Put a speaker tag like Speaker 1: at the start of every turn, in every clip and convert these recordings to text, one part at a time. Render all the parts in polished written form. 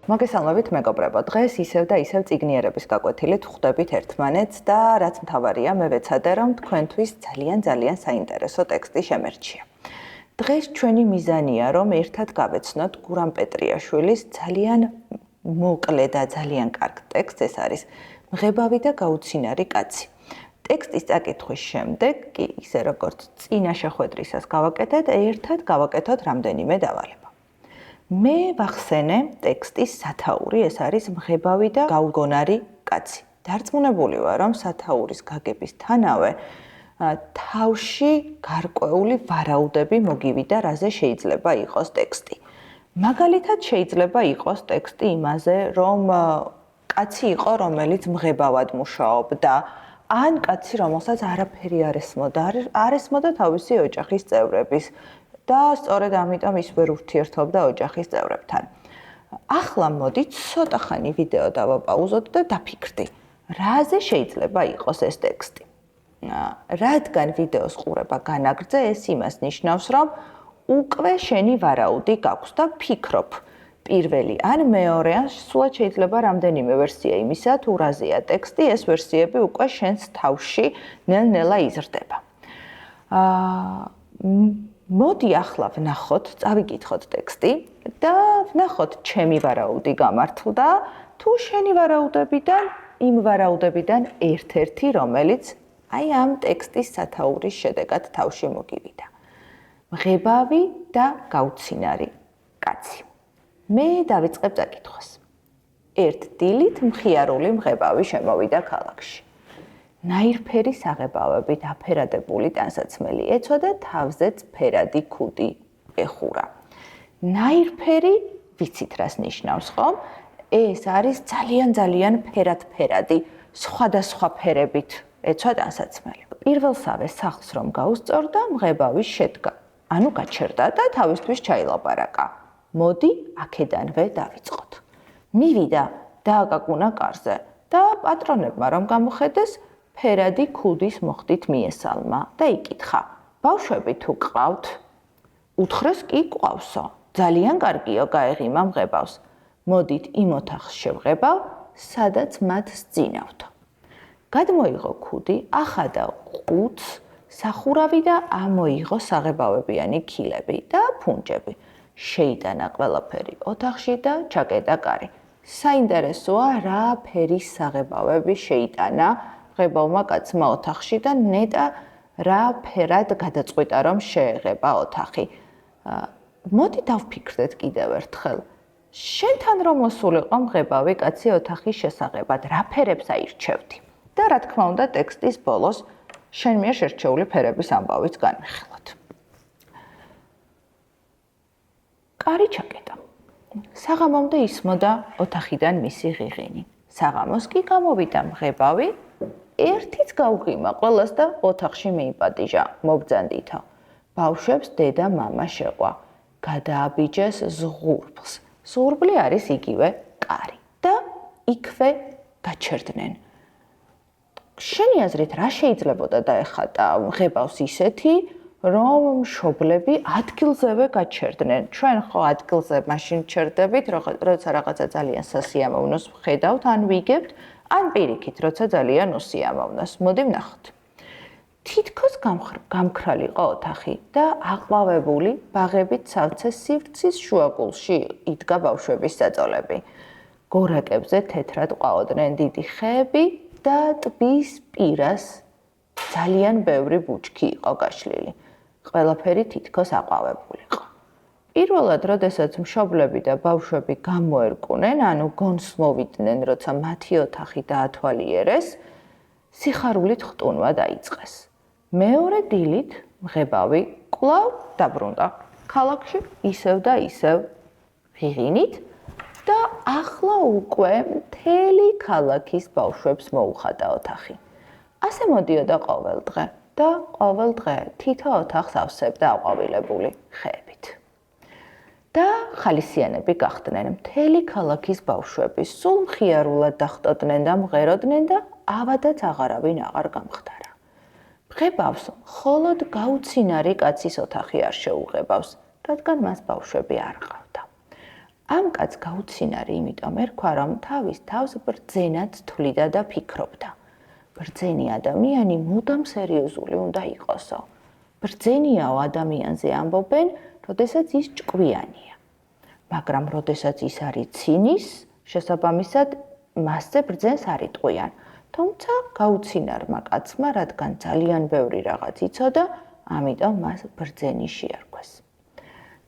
Speaker 1: მოგესალმებით მეგობრებო, დღეს ისევ და ისევ წიგნიერების გაკვეთილით ხვდებით ერთმანეთს და რაც მთავარია, მე ვეცადე, რომ თქვენთვის ძალიან საინტერესო ტექსტი შემერჩია. დღეს ჩვენი მიზანია, რომ ერთად გავეცნოთ გურამ პეტრიაშვილის ძალიან მოკლე და ძალიან კარგ ტექსტს, ეს არის მღებავი და გაუცინარი კაცი. ტექსტის წაკითხვის შემდეგ კი, ისე როგორც წინა შეხვედრისას გავაკეთეთ, ერთად გავაკეთოთ რამდენიმე დავალება. მე ვახსენე ტექსტის სათაური, ეს არის მღებავი და გაუგონარი კაცი. დარწმუნებული ვარ, რომ სათაურის გაგებისთანავე თავში გარკვეული ვარაუდები მოგივიდა, რაზე შეიძლება იყოს ტექსტი. მაგალითად, შეიძლება იყოს ტექსტი იმაზე, რომ კაცი იყო, რომელიც მღებავად მუშაობდა, ან კაცი, რომელსაც არაფერი არ ესმოდა თავისი ოჯახის წევრების და სწორედ ამიტომ ის ვერ ურთიერთობდა ოჯახის წევრებთან. ახლა მოდი ცოტა ხანი ვიდეო დავაპაუზოთ და დაფიქრდი, რაზე შეიძლება იყოს ეს ტექსტი. რადგან ვიდეოს ყურება განაგრძე, ეს იმას ნიშნავს, რომ უკვე შენი ვარაუდი გაქვს და ფიქრობ, პირველი ან მეორე, ან სულად შეიძლება რამდენიმე ვერსია იმისა, თუ რაზეა ტექსტი, ეს ვერსიები უკვე შენს თავში ნელ-ნელა იზრდება. მოდი ახლა ვნახოთ, წავიკითხოთ ტექსტი და ვნახოთ ჩემი ვარაუდი გამართლდა, თუ შენი ვარაუდებიდან, იმ ვარაუდებიდან ერთ-ერთი, რომელიც აი ამ ტექსტის სათაურის შედეგად თავში მოგივიდა. მღებავი და გაუცინარი კაცი. მე დავიწყებ წაკითხვას. ერთ დილით მხიარული მღებავი შემოვიდა ქალაქში. ნაირფერი საღებავებით აფერადებული ტანსაცმელი ეცვა და თავზეც ფერადი ქუდი ეხურა. ნაირფერი, ვიცით რას ნიშნავს, ხომ? ეს არის ძალიან ფერადი, სხვადასხვა ფერებით ეცვა ტანსაცმელი. პირველსავე სახლს რომ გაუსწორდა, მღებავი შედგა, ანუ გაჩერდა და თავისთვის ჩაილაპარაკა. მოდი, აქედანვე დავიწყოთ. მივიდა, დააკაკუნა კარზე და პატრონებმა რომ გამოხედეს, ფერადი ქუდის მოხდით მიესალმა და იკითხა: ბავშვები თუ გყავთ? უთხრეს კი გყავსო. ძალიან კარგიო, გაეღიმა მღებავს. მოდით იმ ოთახს შევღებავ, სადაც მათ სძინავთ. გადმოიღო ქუდი, ახადა ყუთს, სახურავი და ამოიღო საღებავებიანი ქილები და ფუნჯები. შეიტანა ყველაფერი ოთახში და ჩაკეტა კარი. საინტერესოა, რა ფერის საღებავები შეიტანა მღებავმა კაცმა ოთახში და ნეტა რა ფერად გადაწყვიტა, რომ შეეღება ოთახი. მოდი დავფიქრდეთ კიდევ ერთხელ. შენთან რომ მოსულიყო მღებავი კაცი ოთახის შესაღებად, რა ფერებს აირჩევდი? და რა თქმა უნდა, ტექსტის ბოლოს შენ მიერ შერჩეული ფერების ამბავიც განვიხილოთ. კარი ჩაკეტა. საღამომდე ისმოდა ოთახიდან მისი ღიღინი. საღამოს კი გამოვიდა მღებავი, ერთიც გაუღიმა ყველას და ოთახში მიიპატიჟა, მობძანდითო. ბავშვებს დედა მამა შეყვა. გადააბიჯეს ზღურბლს. ზღურბლი არის იგივე კარი და იქვე გაჩერდნენ. შენი აზრით რა შეიძლებოდა დაეხატა მღებავს ისეთი, რომ მშობლები ადგილზევე გაჩერდნენ. ჩვენ ხო ადგილზე მაშინ ჩერდებით, როცა რაღაცა ძალიან სასიამოვნოს ვხედავთ, ან ვიგებთ, ან პირიქით, როცა ძალიან უსიამოვნოს. მოდი ვნახოთ. თითქოს გამქრალიყო ოთახი და აყვავებული ბაღებით სავცე სივრცის შუაგულში იდგა ბავშვებისაწოლები. გორაკებზე თეთრად ყვაოდნენ დიდი ხეები და ტბის პირას ძალიან ბევრი ბუჩქი იყო გაშლილი. ყველაფერი თითქოს აყვავებულიყო. პირველად, როდესაც მშობლები და ბავშვები გამოერკუნენ, ანუ გონს მოვიდნენ, როცა მათი ოთახი დაათვალიერეს, სიხარულით ხტუნვა დაიწყეს. მეორე დილით მღებავი კვლავ დაბრუნდა ქალაქში ისევ და ისევ ღიღინით და ახლა უკვე მთელი ქალაქის ბავშვებს მოუხადა ოთახი. ასე მოდიოდა ყოველ დღე და ყოველ დღე თითო ოთახს ავსებდა აყვავილებული ხეებით. და ხალისიანები გახდნენ მთელი ქალაქის ბავშვები, სულ მხიარულად დახტოდნენ და მღეროდნენ და ავადაც აღარავინ აღარ გამხდარა. მღებავს მხოლოდ გაუცინარი კაცის ოთახი არ შეუღებავს, რადგან მას ბავშვები არ ყავდა. ამ კაცს გაუცინარი იმიტომ ერქვა, რომ თავის თავს ბრძენად თვლიდა და ფიქრობდა. ბრძენი ადამიანი მუდამ სერიოზული უნდა იყოსო. ბრძენიაო ადამიანზე ამბობენ, როდესაც ის ჭკვიანია. მაგრამ როდესაც ის არის ცინის, შესაბამისად მასზე ბრძენს არ იტყვიან. თუმცა გაუცინარმა კაცმა, რადგან ძალიან ბევრი რაღაც იცოდა, ამიტომ მას ბრძენი შეარქვეს.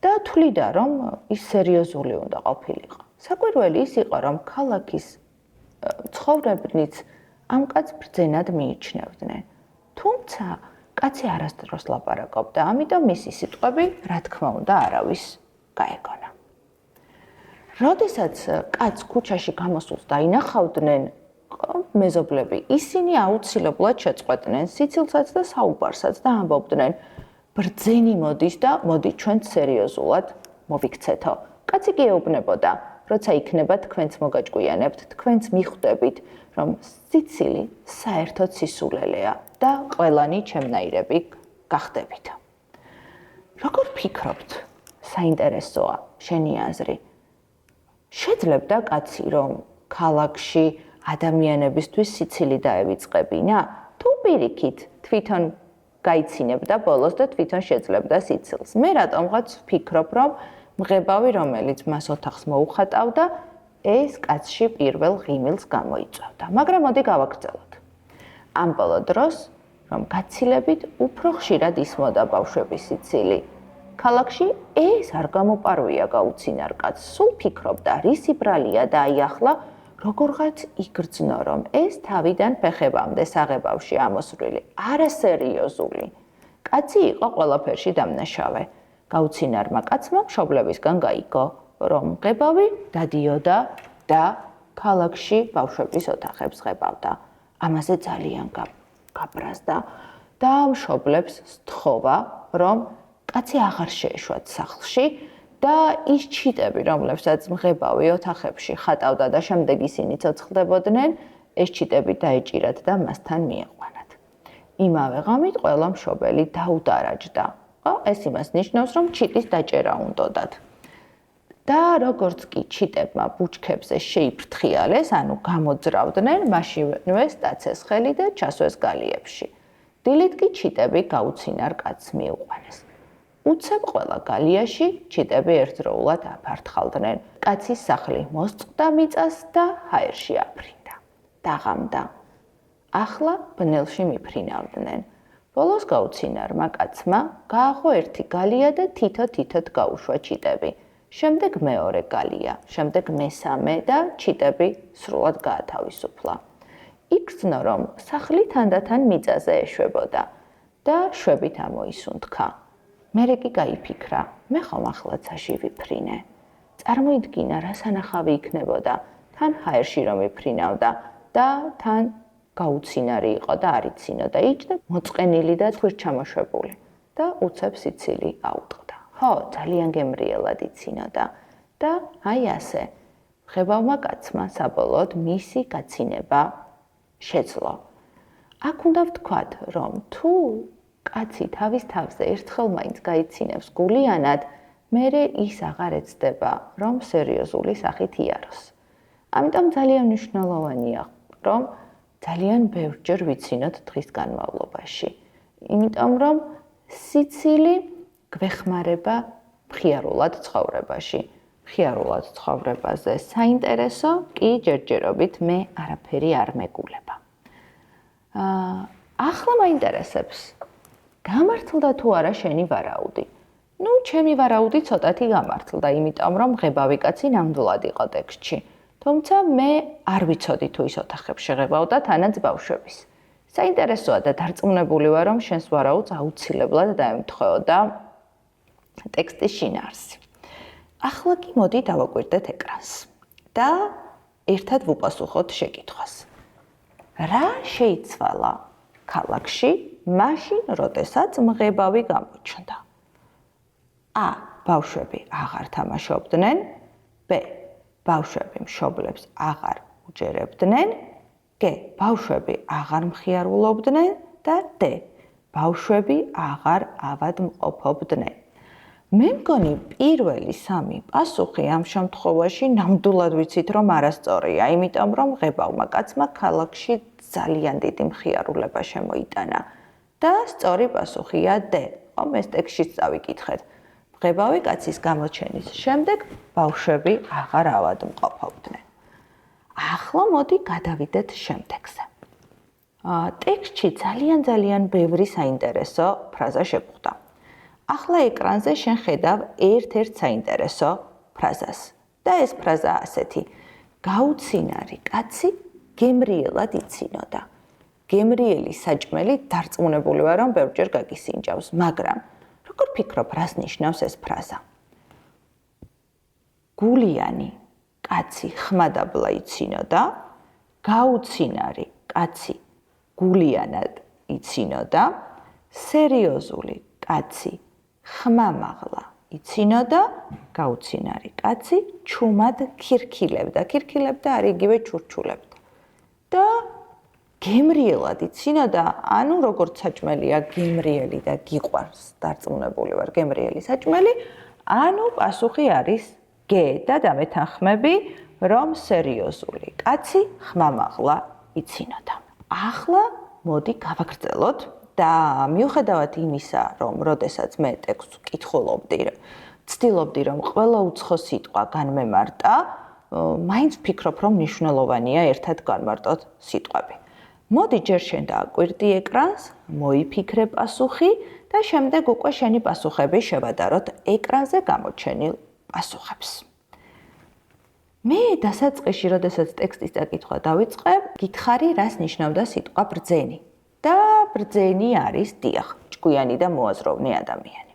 Speaker 1: და თვლიდა, რომ ის სერიოზული უნდა ყოფილიყო. საკვირველი ის იყო, რომ ქალაქის ცხოვრებნიც ამ კაცს ბრძენად მიიჩნევდნენ. თუმცა კაცი არასდროს ლაპარაკობდა, ამიტომ მისი სიტყვები, რა თქმა უნდა, არავის გაეგონა. როდესაც კაცს ქუჩაში გამოსულს დაინახავდნენ მეზობლები, ისინი აუცილებლად შეწყვეტდნენ სიცილსაც და საუბარსაც და ამბობდნენ, ბრძენი მოდის და მოდი ჩვენც სერიოზულად მოვიქცეთო. კაცი კი ეუბნებოდა, როცა იქნება თქვენც მოგაჭკვიანებთ, თქვენც მიხვდებით, რომ სიცილი საერთოდ სისულელეა და ყველანი ჩემნაირები გახდებით. როგორ ფიქრობთ? საინტერესოა შენი აზრი. შეძლებდა კაცი, რომ ქალაქში ადამიანებისთვის სიცილი დაევიწყებინა? თუ პირიქით თვითონ გაიცინებდა ბოლოს და თვითონ შეძლებდა სიცილს. მე რატომღაც ვფიქრობ, რომ მღებავი, რომელიც მას ოთახს მოუხატავდა, ეს კაცში პირველ ღიმილს გამოიწვევდა. მაგრამ მოდი გავაგრძელოთ. ამ ბოლო დროს, რომ გაცილებით უფრო ხშირად ისმოდა ბავშვების სიცილი. ქალაქში ეს არ გამოპარვია გაუცინარ კაცს. სულ ფიქრობდა, რისი ბრალია და აი ახლა როგორღაც იგრძნო, რომ ეს თავიდან ფეხებამდე საღებავში ამოსვლილი, არასერიოზული. კაცი იყო ყველაფერში დამნაშავე. გაუცინარმა კაცმა მშობლებისგან გაიგო, რომ მღებავი დადიოდა და ქალაქში ბავშვების ოთახებს ღებავდა. ამაზე ძალიან გაბრაზდა და მშობლებს სთხოვა, რომ კაცი აღარ შეეშვათ სახლში და ის ჩიტები, რომლებსაც მღებავი ოთახებში ხატავდა და შემდეგ ისინი ცოცხლდებოდნენ, ეს ჩიტები დაეჭირათ და მასთან მიიყვანათ. იმავე ღამით ყველა მშობელი დაუდარაჯდა. ეს იმას ნიშნავს, რომ ჩიტის დაჭერა უნდოდათ. და როგორც კი ჩიტებმა ბუჩქებზე შეიფრთხიალეს, ანუ გამოძრავდნენ, მაშინვე სტაცეს ხელი და ჩასვეს გალიებში. დილით კი ჩიტები გაუცინარ კაცს მიიყვანეს. უცებ ყველა გალიაში ჩიტები ერთდროულად აფართხალდნენ. კაცის სახლი მოსწყდა მიწას და ჰაერში აფრინდა. დაღამდა. ახლა ბნელში მიფრინავდნენ. ბოლოს გაუცინარმა კაცმა გააღო ერთი გალია და თითო-თითოდ გაუშვა ჩიტები. შემდეგ მეორე გალია, შემდეგ მესამე და ჩიტები სრულად გაათავისუფლა. იგრძნო, რომ სახლი თანდათან მიწაზე ეშვებოდა და შვებით ამოისუნთქა. მერე კი გაიფიქრა, მე ხომ ახლაცაში ვიფრინე. წარმოიდგინა, რა სანახავი იქნებოდა, თან ჰაერში რომ ვიფრინავდა და თან გაუცინარი იყო და არ იცინოდა, იჯდა მოწყენილი და თვითჩამოშვებული და უცებ სიცილი აუტყდა. ხო, ძალიან გემრიელად იცინოდა და აი ასე, მღებავმა კაცმა საბოლოოდ მისი გაცინება შეძლო. აქ უნდა ვთქვათ, რომ თუ კაცი თავის თავზე ერთხელ მაინც გაიცინებს გულიანად, მერე ის აღარ ეცდება, რომ სერიოზული სახით იაროს. ამიტომ ძალიან მნიშვნელოვანია, რომ ძალიან ბევრჯერ ვიცინოთ დღის განმავლობაში. იმიტომ რომ სიცილი გვეხმარება მხიარულად ცხოვრებაში. მხიარულად ცხოვრებაზე საინტერესო კი ჯერჯერობით მე არაფერი არ მეგულება. ახლა მაინტერესებს, გამართლდა თუ არა შენი ვარაუდი? ნუ, ჩემი ვარაუდი ცოტათი გამართლდა, იმიტომ რომ მღებავი კაცი ნამდვილად იყო ტექსტში. თუმცა მე არ ვიცოდი თუ ის ოთახებს შეღებავდა თანაც ბავშვების. საინტერესოა და დარწმუნებული ვარ, რომ შენს ვარაუდს აუცილებლად დაემთხვეოდა ტექსტის შინაარსი. ახლა კი მოდი დავაკვირდეთ ეკრანს და ერთად ვუპასუხოთ შეკითხვას. რა შეიცვალა ქალაქში მაშინ, როდესაც მღებავი გამოჩნდა? A. ბავშვები აღარ თამაშობდნენ. B. ბავშვები მშობლებს აღარ უჯერებდნენ. G. ბავშვები აღარ მხიარულობდნენ და D. ბავშვები აღარ ავადმყოფობდნენ. მე მგონი პირველი სამი პასუხი ამ შემთხვევაში ნამდვილად ვიცით, რომ არასწორია, იმიტომ რომ ღებავმა კაცმა ქალაქში ძალიან დიდი მხიარულება შემოიტანა. და სწორი პასუხია D. ხომ ეს ტექსტშიც წავიკითხეთ. ღებავი კაცის გამოჩენის შემდეგ ბავშვები აღარ ავადმყოფობდნენ. ახლა მოდი გადავიდეთ შემდეგზე. ტექსტში ძალიან ბევრი საინტერესო ფრაზა შეგვხვდა. ახლა ეკრანზე შენ ხედავ ერთ-ერთ საინტერესო ფრაზას. და ეს ფრაზა ასეთი: გაუცინარი კაცი გემრიელად იცინოდა. გემრიელი საჭმელი დარწმუნებული ვარ, რომ ბევრჯერ გაგისინჯავს, მაგრამ როგორ ფიქრობ, რას ნიშნავს ეს ფრაზა? გულიანი კაცი ხმადაბლა იცინოდა, გაუცინარი კაცი გულიანად იცინოდა, სერიოზული კაცი ხმამაღლა იცინოდა, გაუცინარი კაცი ჩუმად ქირქილებდა. ქირქილებდა არ იგივე ჩურჩულებდა. და გემრიელად იცინოდა, ანუ როგორც საჭმელია გემრიელი და გიყვარს, დარწმუნებული ვარ, გემრიელი საჭმელი, ანუ პასუხი არის G და დამეთანხმები, რომ სერიოზული კაცი ხმამაღლა იცინოდა. ახლა მოდი გავაგრძელოთ და მიუხედავად იმისა, რომ როდესაც მე ტექსტს ვკითხულობდი, ვცდილობდი, რომ ყველა უცხო სიტყვა განმემარტა, მაინც ვფიქრობ, რომ მნიშვნელოვანია ერთად განმარტოთ სიტყვები. მოდი ჯერ შენ დააკვირდი ეკრანს, მოიფიქრე პასუხი და შემდეგ უკვე შენი პასუხები შევადაროთ ეკრანზე გამოჩენილ პასუხებს. მე დასაწყისში, როდესაც ტექსტის წაკითხვა დავიწყებ, გითხარი, რას ნიშნავდა სიტყვა ბრძენი. და ბრძენი არის დიახ, ჭკვიანი და მოაზროვნე ადამიანი.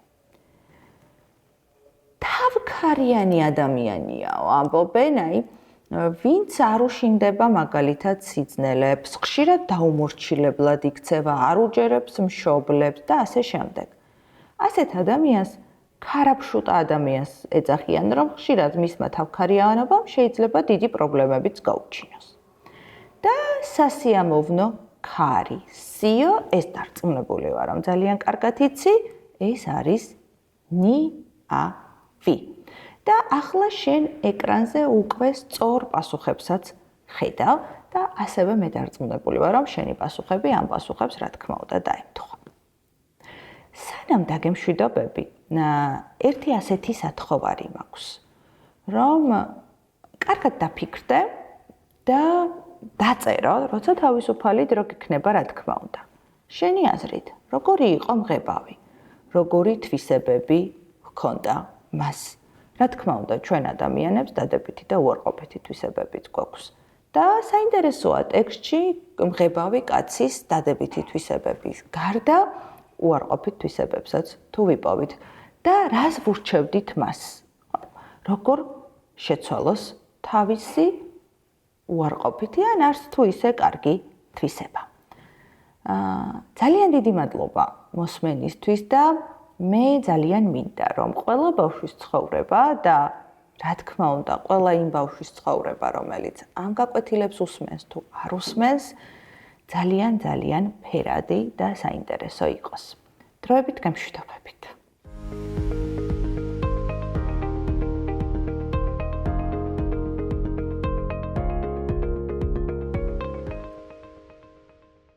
Speaker 1: თავქარიანი ადამიანიაო, ამბობენ, ვინც არ უშინდება მაგალითად სიძნელებს, ხშირად დაუმორჩილებლად იქცევა, არ უჯერებს მშობლებს და ასე შემდეგ. ასეთ ადამიანს ქარაფშუტა ადამიანს ეძახიან, რომ ხშირად მისმა თავქარიანობამ შეიძლება დიდი პრობლემებიც გაუჩინოს. და სასიამოვნო ქარი, სიო, ეს დარწმუნებული ვარ, რომ ძალიან კარგად იცი, ეს არის ნიავი. და ახლა შენ ეკრანზე უკვე სწორ პასუხებსაც ხედავ და ასევე მე დარწმუნებული ვარ, რომ შენი პასუხები ამ პასუხებს რა თქმა უნდა დაემთხვა. სანამ დაგემშვიდობები, ერთი ასეთი სათხოვარი მაქვს, რომ კარგად დაფიქრდე და დაწერო, როცა თავისუფალი დრო გიქნება, რა თქმა უნდა. შენი აზრით, როგორი იყო მღებავი? როგორი თვისებები ჰქონდა მას? რა თქმა უნდა, ჩვენ ადამიანებს დადებითი და უარყოფითი თვისებებიც გვაქვს. და საინტერესოა ტექსტში მღებავი კაცის დადებითი თვისებების გარდა უარყოფით თვისებებსაც თუ ვიპოვით და რას ვურჩევდით მას? როგორ შეცვალოს თავისი უარყოფითი ან არც თუ ისე კარგი თვისება. ძალიან დიდი მადლობა მოსმენისთვის და მე ძალიან მინდა, რომ ყველა ბავშვის ცხოვრება და რა თქმა უნდა, ყველა იმ ბავშვის ცხოვრება, რომელიც ამ გაკვეთილებს უსმენს თუ არ უსმენს, ძალიან ფერადი და საინტერესო იყოს. დროებით გამშვიდობებით.